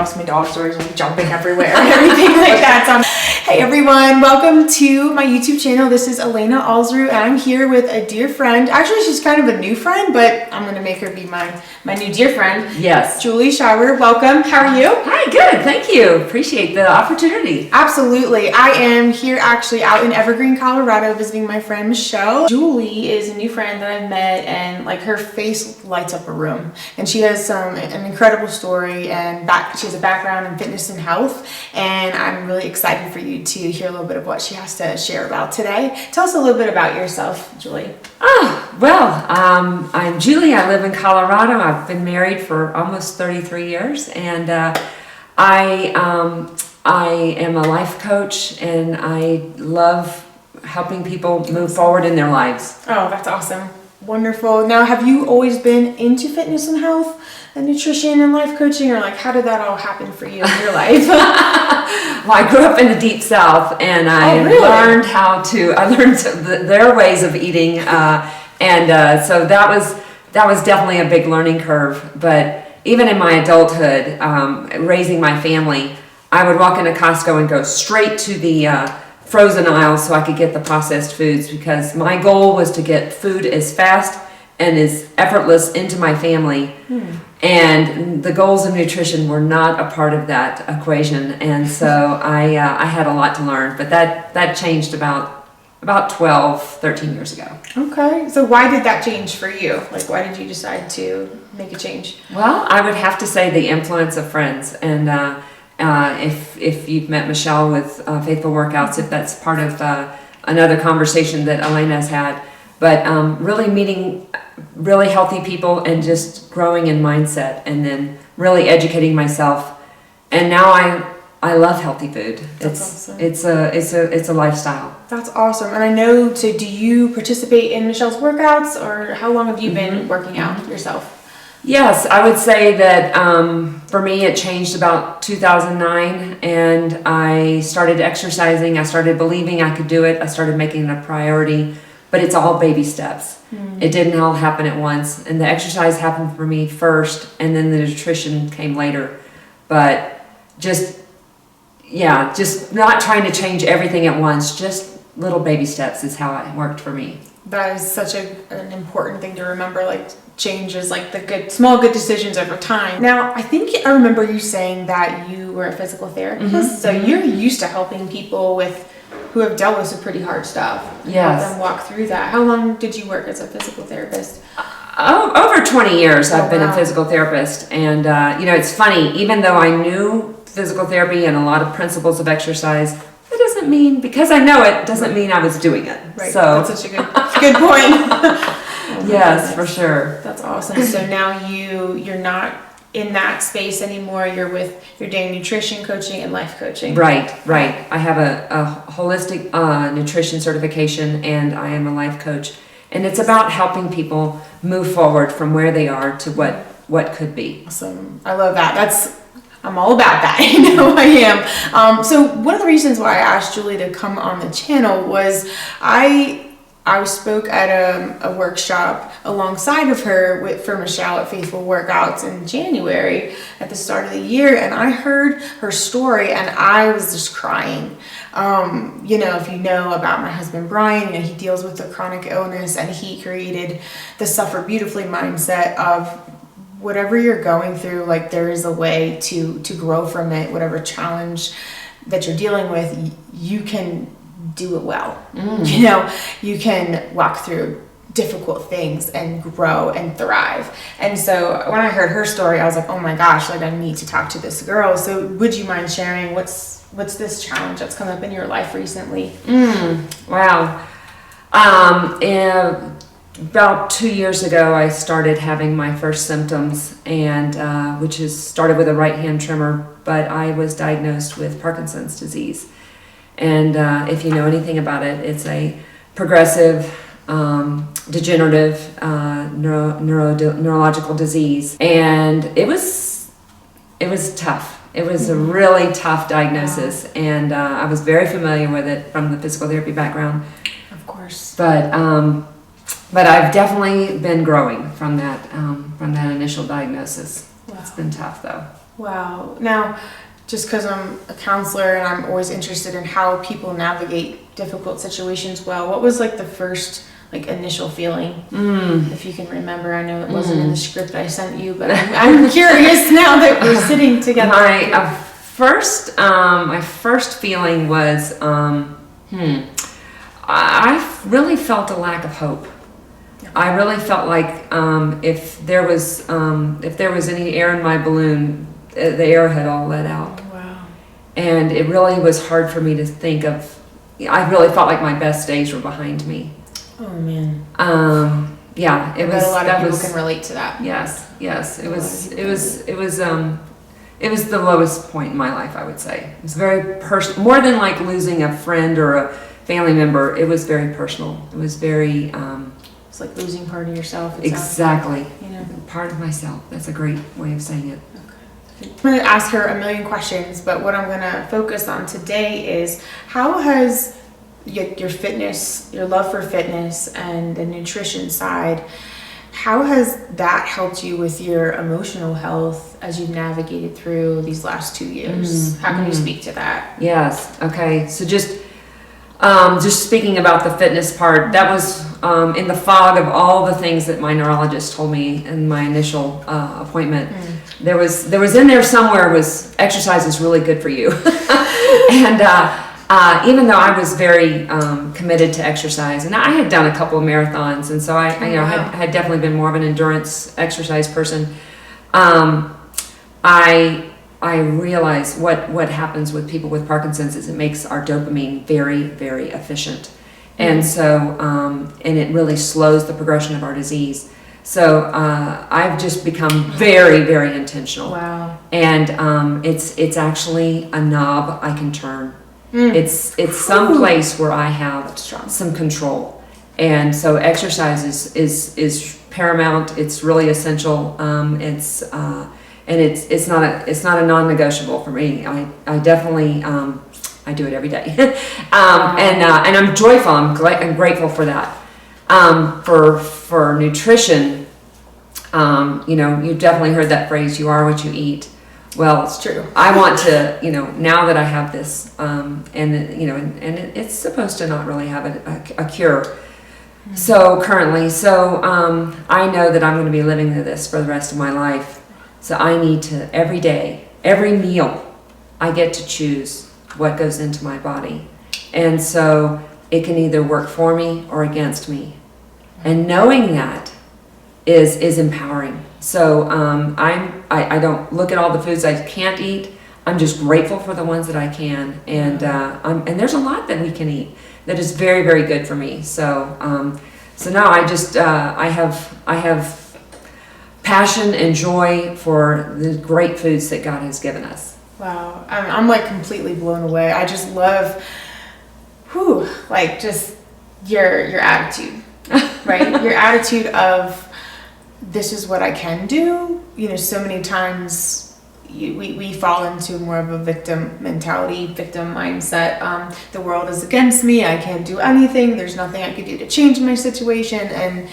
My dog's always like jumping everywhere and everything like that. So, hey everyone, welcome to my YouTube channel. This is Elena Alsru, and I'm here with a dear friend. Actually, she's kind of a new friend, but I'm gonna make her be my new dear friend. Yes. Julie Sharber, welcome. How are you? Hi, good. Thank you. Appreciate the opportunity. Absolutely. I am here actually out in Evergreen, Colorado, visiting my friend Michelle. Julie is a new friend that I've met, and like her face lights up a room. And she has an incredible story, and she has a background in fitness and health, and I'm really excited for you to hear a little bit of what she has to share about today. Tell us a little bit about yourself, Julie. I'm Julie. I live in Colorado. I've been married for almost 33 years, and I am a life coach, and I love helping people move forward in their lives. Oh, that's awesome. Wonderful. Now, have you always been into fitness and health and nutrition and life coaching, or like how did that all happen for you in your life? Well, I grew up in the deep South, and I learned their ways of eating, so that was definitely a big learning curve. But even in my adulthood, raising my family, I would walk into Costco and go straight to the frozen aisle so I could get the processed foods, because my goal was to get food as fast and as effortless into my family. And the goals of nutrition were not a part of that equation, and so I had a lot to learn, but that changed about 13 years ago. Okay, so why did that change for you? Like, why did you decide to make a change? Well, I would have to say the influence of friends, and if you've met Michelle with Faithful Workouts, if that's part of another conversation that Elena has had, but really meeting really healthy people and just growing in mindset, and then really educating myself. And now I love healthy food. Awesome. It's a lifestyle. That's awesome. And I know, so do you participate in Michelle's workouts, or how long have you been working out yourself? Yes, I would say that for me it changed about 2009, and I started exercising. I started believing I could do it. I started making it a priority, but it's all baby steps. It didn't all happen at once, and the exercise happened for me first, and then the nutrition came later. But just not trying to change everything at once, just little baby steps is how it worked for me. That is such an important thing to remember, like changes, like the small good decisions over time. Now, I think I remember you saying that you were a physical therapist, so you're used to helping people who have dealt with some pretty hard stuff. Yes. Help them walk through that. How long did you work as a physical therapist? Over 20 years I've been a physical therapist, and it's funny, even though I knew physical therapy and a lot of principles of exercise, it doesn't mean, because I know it, doesn't mean I was doing it. Right. So that's such a good point. Yes, for sure. That's awesome. So now you're not in that space anymore. You're doing nutrition coaching and life coaching. Right. I have a holistic nutrition certification, and I am a life coach, and it's about helping people move forward from where they are to what could be. Awesome. I love that. I'm all about that. I know I am. So one of the reasons why I asked Julie to come on the channel was I spoke at a workshop alongside of her for Michelle at Faithful Workouts in January at the start of the year, and I heard her story and I was just crying. If you know about my husband Brian, he deals with a chronic illness, and he created the Suffer Beautifully mindset of whatever you're going through, like there is a way to grow from it. Whatever challenge that you're dealing with, you can do it well. You can walk through difficult things and grow and thrive. And so when I heard her story, I was like, oh my gosh, like I need to talk to this girl. So would you mind sharing what's this challenge that's come up in your life recently? Wow. About 2 years ago, I started having my first symptoms, and which started with a right hand tremor, but I was diagnosed with Parkinson's disease. And if you know anything about it, it's a progressive, degenerative neurological disease, and it was tough. It was a really tough diagnosis, and I was very familiar with it from the physical therapy background. Of course. But I've definitely been growing from that initial diagnosis. Wow. It's been tough though. Wow. Now, just because I'm a counselor and I'm always interested in how people navigate difficult situations well, what was like the first like initial feeling? If you can remember, I know it wasn't in the script I sent you, but I'm curious now that we're sitting together. My first feeling was, I really felt a lack of hope. I really felt like if there was any air in my balloon, the air had all let out. Wow. And it really was hard for me to think of. I really felt like my best days were behind me. Oh man. Yeah, it was. A lot of people can relate to that. Yes. It was the lowest point in my life, I would say. It was very personal, more than like losing a friend or a family member. It was very personal. It was very. It's like losing part of yourself. Exactly. You know, part of myself. That's a great way of saying it. Okay. I'm going to ask her a million questions, but what I'm going to focus on today is how has your fitness, your love for fitness and the nutrition side, how has that helped you with your emotional health as you've navigated through these last 2 years? How can you speak to that? Yes. Okay. So just speaking about the fitness part, that was in the fog of all the things that my neurologist told me in my initial appointment. There was in there somewhere was exercise is really good for you, and even though I was very committed to exercise, and I had done a couple of marathons, and so I had definitely been more of an endurance exercise person. I realize what happens with people with Parkinson's is it makes our dopamine very, very efficient. And so, and it really slows the progression of our disease. So I've just become very, very intentional. Wow. And it's actually a knob I can turn. It's some place where I have some control. And so exercise is paramount. It's really essential. It's not a non-negotiable for me. I definitely I do it every day, and I'm joyful. I'm grateful for that. For nutrition, you've definitely heard that phrase, "You are what you eat." Well, it's true. I want to, now that I have this, and it's supposed to not really have a cure. So currently, I know that I'm going to be living this for the rest of my life. So I need to, every day, every meal, I get to choose what goes into my body. And so it can either work for me or against me. And knowing that is empowering. So I don't look at all the foods I can't eat. I'm just grateful for the ones that I can. And there's a lot that we can eat that is very, very good for me. So now I just, I have passion and joy for the great foods that God has given us. Wow. I'm like completely blown away. I just love, just your attitude, right? Your attitude of this is what I can do. So many times we fall into more of a victim mentality, victim mindset. The world is against me. I can't do anything. There's nothing I could do to change my situation. And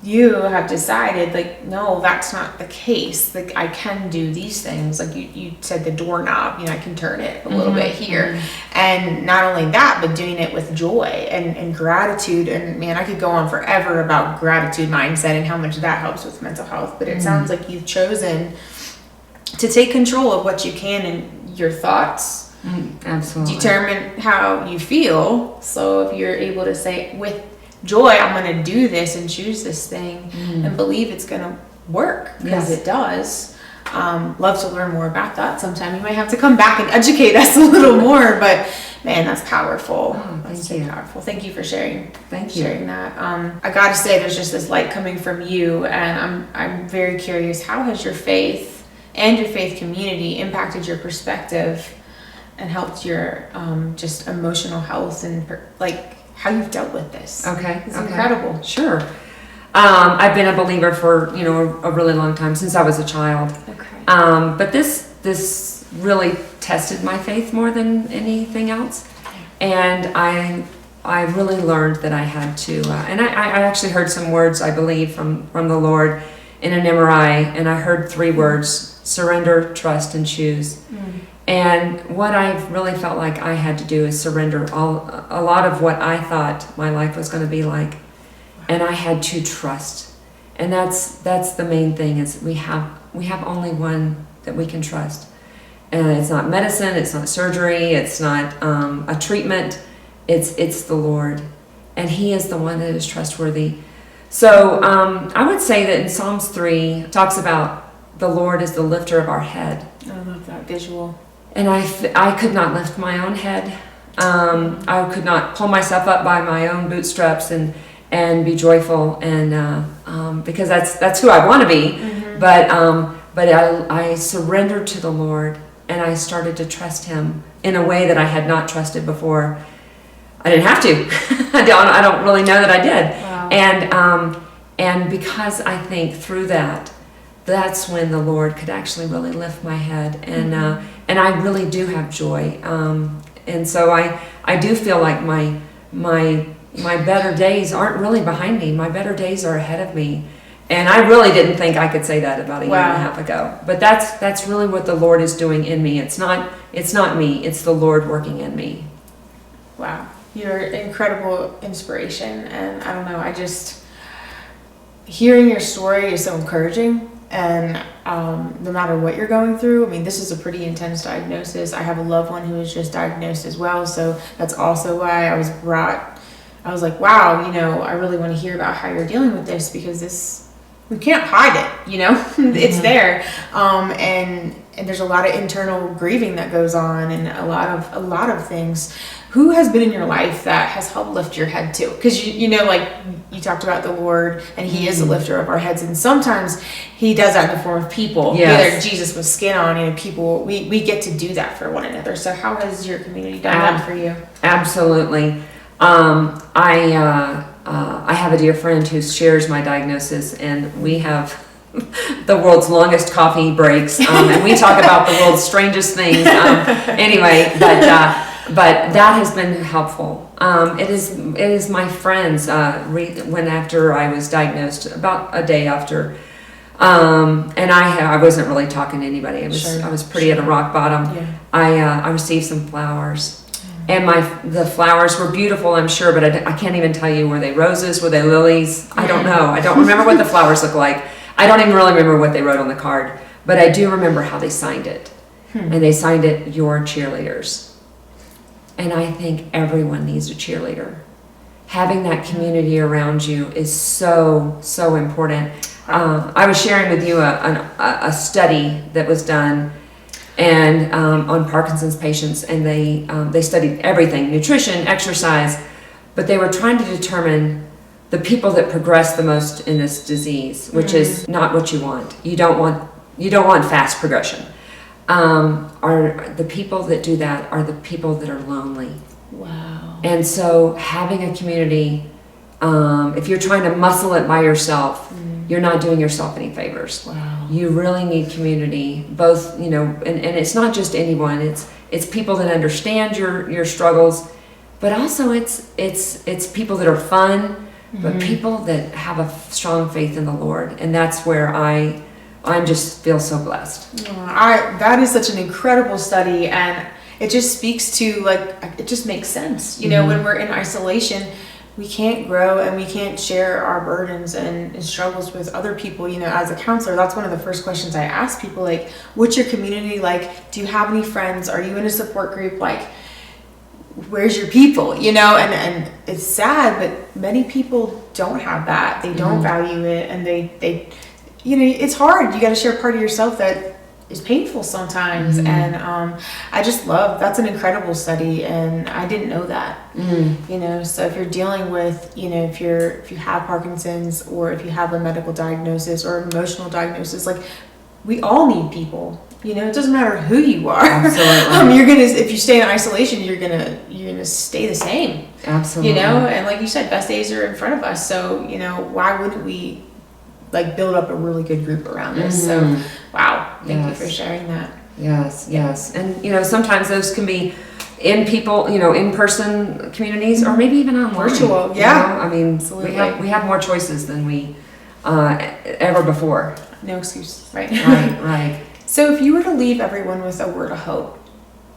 you have decided, like, no, that's not the case. Like, I can do these things. Like you said, the doorknob, I can turn it a little bit here. And not only that, but doing it with joy and gratitude. And man, I could go on forever about gratitude mindset and how much that helps with mental health. But it sounds like you've chosen to take control of what you can and your thoughts. Absolutely. Determine how you feel. So if you're able to say with joy, I'm going to do this and choose this thing and believe it's going to work, because it does. Love to learn more about that sometime. You might have to come back and educate us a little more, but man, that's powerful. That's so powerful. Thank you for sharing. Sharing that. I got to say, there's just this light coming from you, and I'm very curious. How has your faith and your faith community impacted your perspective and helped your just emotional health and how you've dealt with this? Okay. It's incredible. Sure. I've been a believer for, a really long time, since I was a child. Okay. But this really tested my faith more than anything else. And I really learned that I had to, and I actually heard some words, I believe, from the Lord in an MRI, and I heard 3 words surrender, trust, and choose. And what I've really felt like I had to do is surrender a lot of what I thought my life was going to be like, and I had to trust. And that's the main thing, is we have only one that we can trust. And it's not medicine, it's not surgery, it's not a treatment, it's the Lord. And He is the one that is trustworthy. So I would say that in Psalms 3, it talks about the Lord is the lifter of our head. I love that visual. And I could not lift my own head. I could not pull myself up by my own bootstraps and be joyful, and because that's who I want to be. But I surrendered to the Lord, and I started to trust Him in a way that I had not trusted before. I didn't have to. I don't really know that I did. Wow. And because I think through that's when the Lord could actually really lift my head, and I really do have joy. And so I do feel like my better days aren't really behind me. My better days are ahead of me. And I really didn't think I could say that about a year and a half ago. But that's really what the Lord is doing in me. It's not me. It's the Lord working in me. Wow. You're incredible inspiration. And I don't know, hearing your story is so encouraging. And no matter what you're going through, I mean, this is a pretty intense diagnosis. I have a loved one who was just diagnosed as well. So that's also why I was like, wow, I really want to hear about how you're dealing with this, because we can't hide it, it's there. And there's a lot of internal grieving that goes on, and a lot of things. Who has been in your life that has helped lift your head too? Because like you talked about the Lord, and He is the lifter of our heads, and sometimes He does that in the form of people. Yes. Either Jesus with skin on, people. We get to do that for one another. So how has your community done that for you? Absolutely. I have a dear friend who shares my diagnosis, and we have the world's longest coffee breaks, and we talk about the world's strangest things. Anyway, but that has been helpful. It is my friends. When after I was diagnosed, about a day after, and I wasn't really talking to anybody. I was pretty at a rock bottom. Yeah. I received some flowers. And the flowers were beautiful, I'm sure, but I can't even tell you, were they roses, were they lilies? I don't know. I don't remember what the flowers look like. I don't even really remember what they wrote on the card, but I do remember how they signed it. And they signed it, "Your cheerleaders." And I think everyone needs a cheerleader. Having that community around you is so, so important. I was sharing with you a study that was done and on Parkinson's patients, and they studied everything, nutrition, exercise, but they were trying to determine the people that progress the most in this disease, which is not what you want. You don't want fast progression. Are the people that do that are the people that are lonely. Wow. And so having a community, if you're trying to muscle it by yourself, you're not doing yourself any favors. Wow. You really need community, both, and it's not just anyone, it's people that understand your struggles, but also it's people that are fun, but people that have a strong faith in the Lord. And that's where I just feel so blessed. That is such an incredible study, and it just speaks to, it just makes sense. When we're in isolation, we can't grow and we can't share our burdens and struggles with other people. As a counselor, that's one of the first questions I ask people, what's your community like? Do you have any friends? Are you in a support group? Where's your people? And it's sad, but many people don't have that. They don't value it, and they it's hard. You got to share part of yourself that is painful sometimes. And I just love, that's an incredible study, and I didn't know that. So if you're dealing with, if you have Parkinson's, or if you have a medical diagnosis or an emotional diagnosis, we all need people. It doesn't matter who you are. Absolutely. If you stay in isolation, you're gonna stay the same. Absolutely. And like you said, best days are in front of us. So why wouldn't we build up a really good group around us? So wow, thank you for sharing that. Yes. And sometimes those can be in-person communities, or maybe even online. Virtual, yeah. Absolutely. we have more choices than we ever before. No excuse, right? Right. So if you were to leave everyone with a word of hope,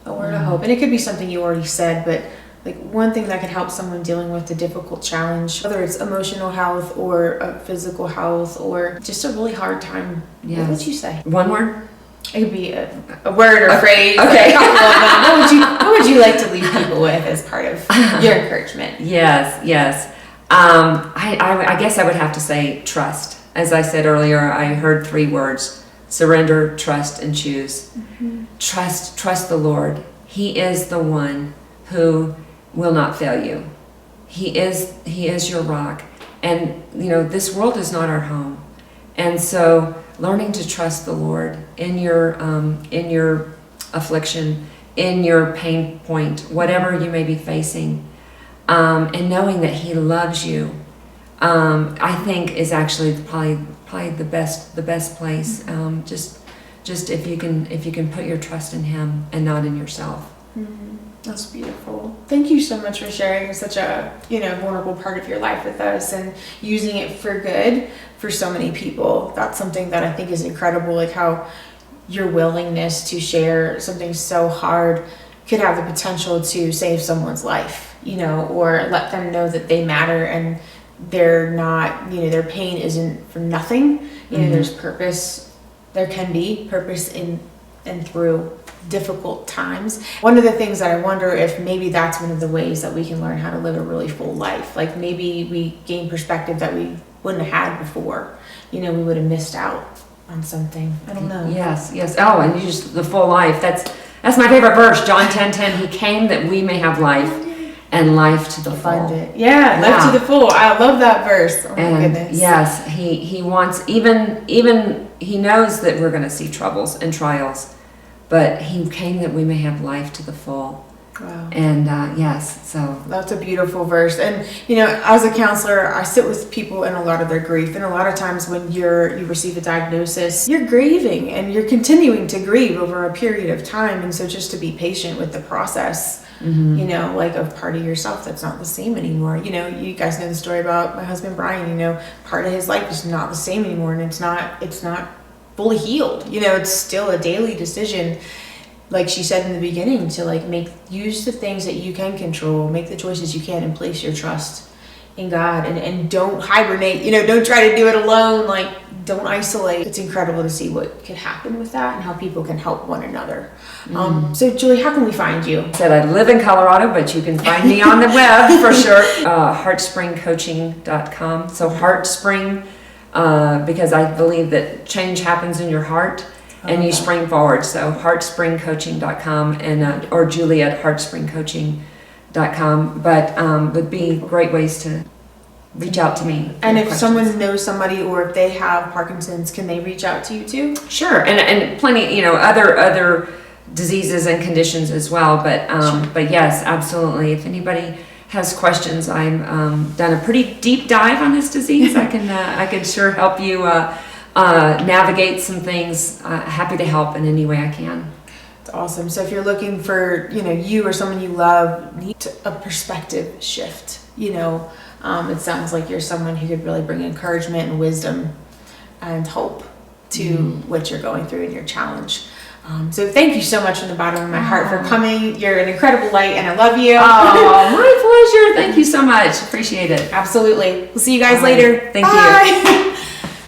and it could be something you already said, but like one thing that could help someone dealing with a difficult challenge, whether it's emotional health or physical health or just a really hard time, what would you say? One word? It could be a word or phrase. Okay. A couple of them. What would you like to leave people with as part of your encouragement? Yes. I guess I would have to say trust. As I said earlier, I heard 3 words: surrender, trust, and choose. Mm-hmm. Trust the Lord. He is the one who will not fail you. He is your rock. And this world is not our home. And so learning to trust the Lord in your affliction, in your pain point, whatever you may be facing, and knowing that He loves you, I think is actually probably the best place. Just if you can put your trust in Him and not in yourself. Mm-hmm. That's beautiful. Thank you so much for sharing such a vulnerable part of your life with us and using it for good for so many people. That's something that I think is incredible, like how your willingness to share something so hard could have the potential to save someone's life, or let them know that they matter and they're not, their pain isn't for nothing. Mm-hmm. There's purpose. There can be purpose in and through difficult times. One of the things that I wonder if maybe that's one of the ways that we can learn how to live a really full life. Like maybe we gain perspective that we wouldn't have had before. We would have missed out on something. I don't know. Yes. Oh, and you just the full life. That's my favorite verse, John 10:10. He came that we may have life and life to the full. Abundant. Yeah, life to the full. I love that verse. Oh my goodness. Yes, he wants even he knows that we're going to see troubles and trials. But He came that we may have life to the full. Wow. And yes, so. That's a beautiful verse. And, as a counselor, I sit with people in a lot of their grief. And a lot of times when you receive a diagnosis, you're grieving and you're continuing to grieve over a period of time. And so just to be patient with the process, like of part of yourself that's not the same anymore. You guys know the story about my husband, Brian, part of his life is not the same anymore. And it's not fully healed. It's still a daily decision, like she said in the beginning, to use the things that you can control, make the choices you can, and place your trust in God, and don't hibernate, don't try to do it alone, don't isolate. It's incredible to see what could happen with that and how people can help one another. So Julie, how can we find you? I said I live in Colorado, but you can find me on the web for sure. Heartspringcoaching.com. So Heartspring, because I believe that change happens in your heart and you spring forward. So heartspringcoaching.com and or Julie at heartspringcoaching.com. But would be great ways to reach out to me. And if someone knows somebody or if they have Parkinson's, can they reach out to you too? Sure, and plenty, other diseases and conditions as well. But but yes, absolutely. If anybody has questions, I'm done a pretty deep dive on this disease. I can sure help you navigate some things. Happy to help in any way I can. It's awesome. So if you're looking for you or someone you love need a perspective shift, it sounds like you're someone who could really bring encouragement and wisdom and hope to what you're going through in your challenge. So thank you so much from the bottom of my heart for coming. You're an incredible light and I love you. Oh, my pleasure. Thank you so much. Appreciate it. Absolutely. We'll see you guys later. Thank Bye. you.